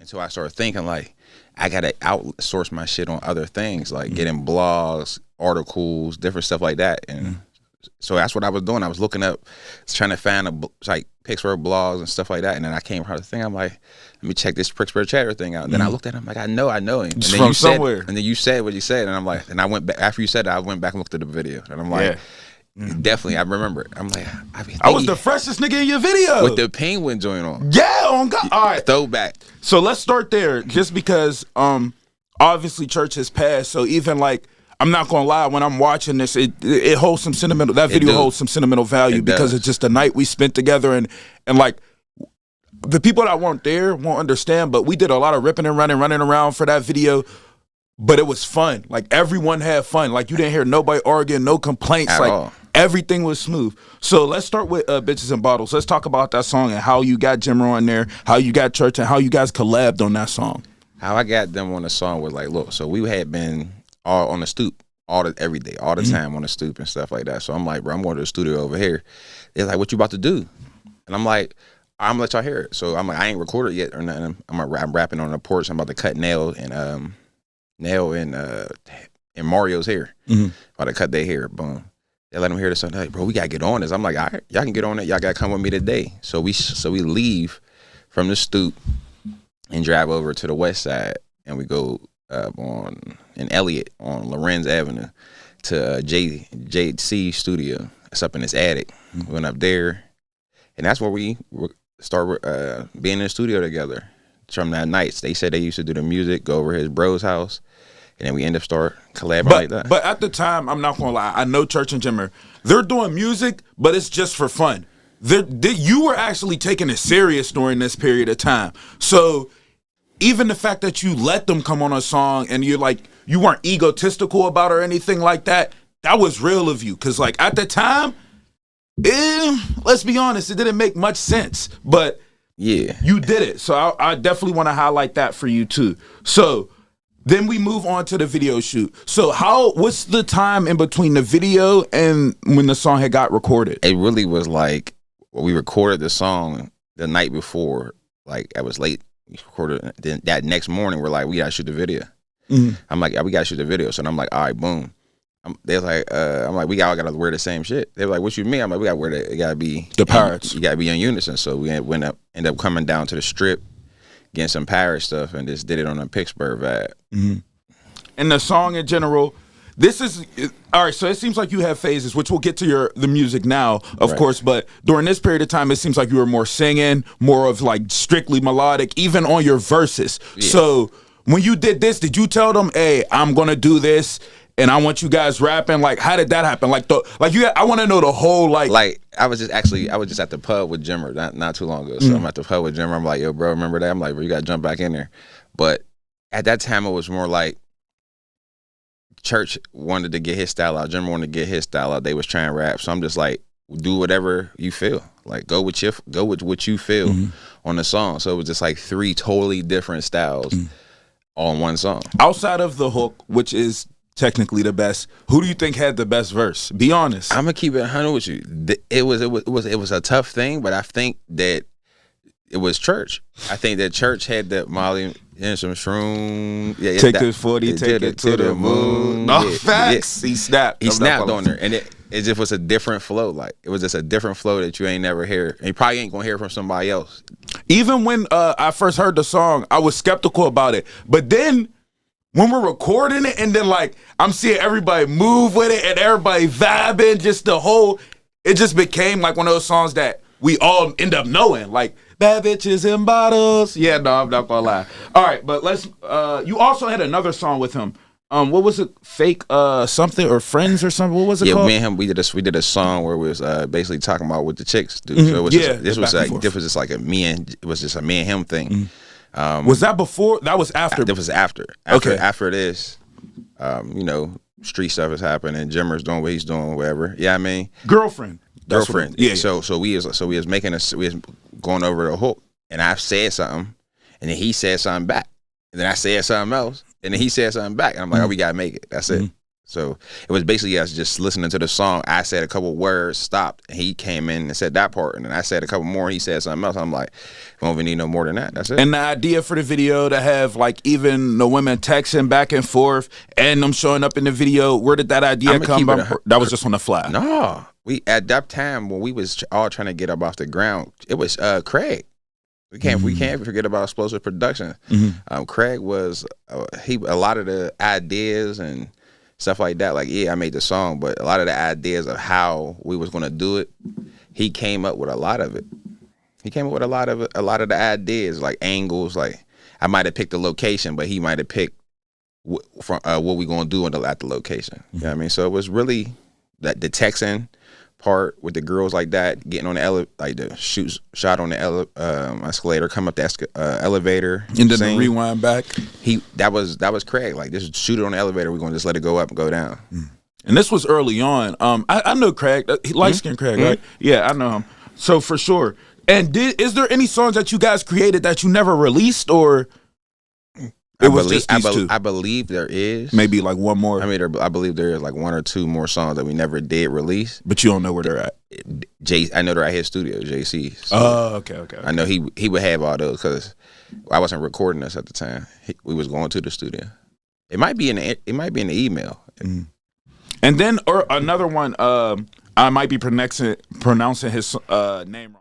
until I started thinking like I gotta outsource my shit on other things, like getting blogs, articles, different stuff like that. And so that's what I was doing. I was looking up, trying to find like Pittsburgh blogs and stuff like that. And then I came across the thing. I'm like, let me check this Pittsburgh Chatter thing out. And then I looked at him like, I know him. And it's then from you somewhere. and then you said what you said, and I'm like, and I went back after you said it. I went back and looked at the video, and I'm like. Definitely, I remember it. I'm like, I was the freshest nigga in your video with the penguin joint on. Yeah, on God. All right, throwback. So let's start there, just because obviously church has passed. So even like, I'm not gonna lie, when I'm watching this, it holds some sentimental. That video holds some sentimental value because it's just a night we spent together, and like the people that weren't there won't understand, but we did a lot of ripping and running around for that video. But it was fun. Like, everyone had fun. Like, you didn't hear nobody arguing, no complaints. At like all. Everything was smooth. So let's start with Bitches and Bottles. Let's talk about that song and how you got Jimmer on there, how you got Church, and how you guys collabed on that song. How I got them on the song was like, look, so we had been all on the stoop every day, all the time on the stoop and stuff like that. So I'm like, bro, I'm going to the studio over here. They're like, what you about to do? And I'm like, I'm gonna let y'all hear it. So I'm like, I ain't recorded yet or nothing. I'm rapping on the porch. I'm about to cut Nail and Mario's hair. About to cut their hair. Boom. They let them hear this. I'm like, bro, we gotta get on this. I'm like, all right, y'all can get on it. Y'all gotta come with me today. So we leave from the stoop and drive over to the west side, and we go in Elliott on Lorenz Avenue to JC Studio. It's up in his attic. We went up there, and that's where we start being in the studio together. From that night, they said they used to do the music, go over his bro's house, and then we end up start collaborating like that. But at the time, I'm not gonna lie, I know Church and Jimmer, they're doing music, but it's just for fun. You were actually taking it serious during this period of time. So even the fact that you let them come on a song and you're like, you weren't egotistical about it or anything like that, that was real of you. Cause like at the time, let's be honest, it didn't make much sense. But yeah, you did it. So I definitely want to highlight that for you too. So then we move on to the video shoot. So what's the time in between the video and when the song had got recorded? It really was like, we recorded the song the night before. Like, I was late. We recorded then that next morning. We're like, we gotta shoot the video. I'm like, yeah, we gotta shoot the video. So I'm like, all right, boom. They're like, I'm like, we all gotta wear the same shit. They're like, what you mean? I'm like, we gotta wear that. It gotta be the Pirates. You gotta be in unison. So we ended up coming down to the strip, getting some Pirate stuff, and just did it on a Pittsburgh vibe. And the song in general, this is all right. So it seems like you have phases, which we'll get to the music now, of course. But during this period of time, it seems like you were more singing, more of like strictly melodic, even on your verses. Yeah. So when you did this, did you tell them, "Hey, I'm gonna do this, and I want you guys rapping"? Like, how did that happen? I want to know the whole like. Like, I was just at the pub with Jimmer not too long ago. So I'm at the pub with Jimmer. I'm like, yo, bro, remember that? I'm like, bro, you gotta jump back in there. But at that time, it was more like Church wanted to get his style out. Jimmer wanted to get his style out. They was trying to rap. So I'm just like, do whatever you feel. Like, go with what you feel on the song. So it was just like 3 totally different styles on one song. Outside of the hook, which is technically the best, who do you think had the best verse? Be honest. I'm gonna keep it 100 with you. It was a tough thing, but I think that it was Church. I think that Church had that Molly and some shroom. Yeah, take this 40, take it to the moon. No, facts. Yeah. He snapped. He snapped on there, and it just was a different flow. Like, it was just a different flow that you ain't never hear, and you probably ain't gonna hear from somebody else. Even when I first heard the song, I was skeptical about it, but then when we're recording it, and then like I'm seeing everybody move with it and everybody vibing, it just became like one of those songs that we all end up knowing, like Bad Bitches in Bottles. Yeah, no, I'm not gonna lie. All right, but let's. You also had another song with him. What was it? Fake something or Friends or something? What was it called? Yeah, me and him, we did a song where we was basically talking about what the chicks do. So it was just like a me and him thing. Was that before? That was after. That was after. Okay. After this, street stuff is happening. Jimmer's doing what he's doing, whatever. Yeah, I mean, girlfriend. Yeah. So we was going over the hook, and I said something, and then he said something back, and then I said something else, and then he said something back, and I'm like, oh, we gotta make it. That's it. So it was basically us just listening to the song. I said a couple words, stopped, and he came in and said that part, and then I said a couple more, and he said something else. I'm like, we don't even need no more than that. That's it. And the idea for the video to have like even the women texting back and forth and them showing up in the video, where did that idea come from? That was just on the fly. No, we at that time when we was all trying to get up off the ground, it was Craig. We can't forget about Explosive Production. Craig was a lot of the ideas and stuff like that. Like, yeah, I made the song, but a lot of the ideas of how we was gonna do it, he came up with a lot of it. He came up with a lot of the ideas, like angles. Like I might have picked the location, but he might have picked what we gonna do at the location. You know what I mean? So it was really that the texting part with the girls like that, getting on the like the shot on the escalator, come up the elevator, and then the rewind back. That was Craig. Like, just shoot it on the elevator. We're gonna just let it go up and go down. And this was early on. I know Craig, light skinned Craig, right? Yeah, I know him. So for sure. And is there any songs that you guys created that you never released, or it was just these two? I believe there is. Maybe like one more. I mean, I believe there is like one or two more songs that we never did release. But you don't know where they're at. I know they're at his studio, JC. So okay. I know he would have all those because I wasn't recording us at the time. We was going to the studio. It might be in the email. And then, or another one. I might be pronouncing his name wrong.